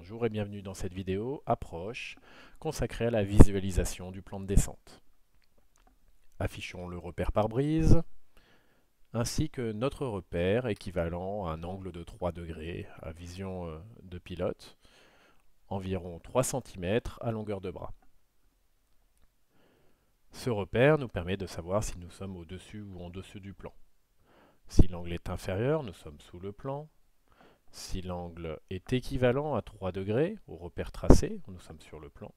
Bonjour et bienvenue dans cette vidéo approche consacrée à la visualisation du plan de descente. Affichons le repère pare-brise ainsi que notre repère équivalent à un angle de 3 degrés à vision de pilote, environ 3 cm à longueur de bras. Ce repère nous permet de savoir si nous sommes au-dessus ou en dessous du plan. Si l'angle est inférieur, nous sommes sous le plan. Si l'angle est équivalent à 3 degrés au repère tracé, nous sommes sur le plan.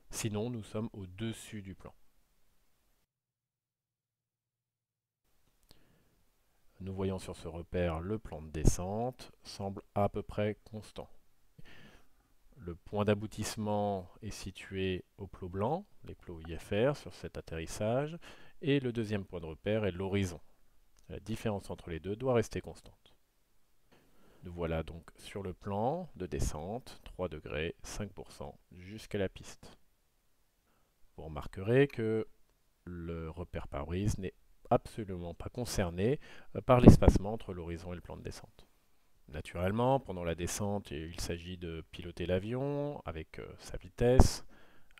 Sinon, nous sommes au-dessus du plan. Nous voyons sur ce repère le plan de descente semble à peu près constant. Le point d'aboutissement est situé au plot blanc, les plots IFR sur cet atterrissage, et le deuxième point de repère est l'horizon. La différence entre les deux doit rester constante. Nous voilà donc sur le plan de descente, 3 degrés, 5% jusqu'à la piste. Vous remarquerez que le repère pare-brise n'est absolument pas concerné par l'espacement entre l'horizon et le plan de descente. Naturellement, pendant la descente, il s'agit de piloter l'avion avec sa vitesse,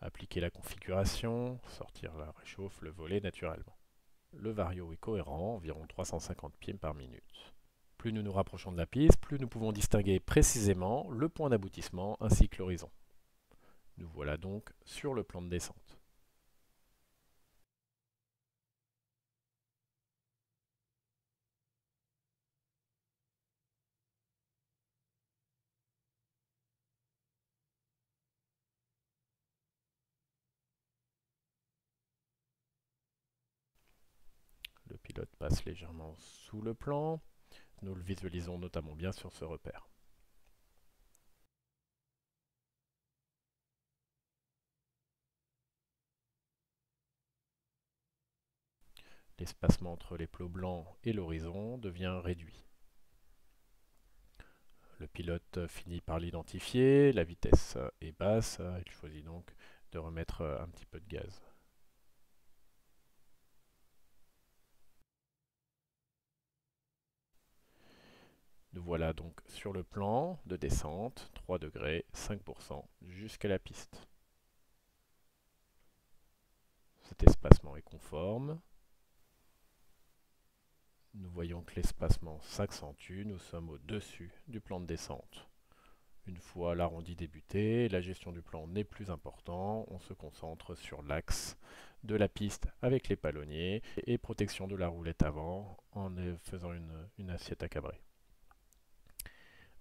appliquer la configuration, sortir la réchauffe, le voler naturellement. Le vario est cohérent, environ 350 pieds par minute. Plus nous nous rapprochons de la piste, plus nous pouvons distinguer précisément le point d'aboutissement ainsi que l'horizon. Nous voilà donc sur le plan de descente. Le pilote passe légèrement sous le plan. Nous le visualisons notamment bien sur ce repère. L'espacement entre les plots blancs et l'horizon devient réduit. Le pilote finit par l'identifier, la vitesse est basse, il choisit donc de remettre un petit peu de gaz. Nous voilà donc sur le plan de descente, 3 degrés, 5% jusqu'à la piste. Cet espacement est conforme. Nous voyons que l'espacement s'accentue, nous sommes au-dessus du plan de descente. Une fois l'arrondi débuté, la gestion du plan n'est plus important, on se concentre sur l'axe de la piste avec les palonniers et protection de la roulette avant en faisant une assiette à cabrer.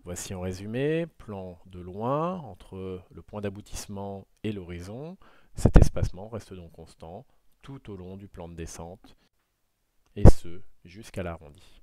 Voici en résumé, plan de loin entre le point d'aboutissement et l'horizon. Cet espacement reste donc constant tout au long du plan de descente et ce jusqu'à l'arrondi.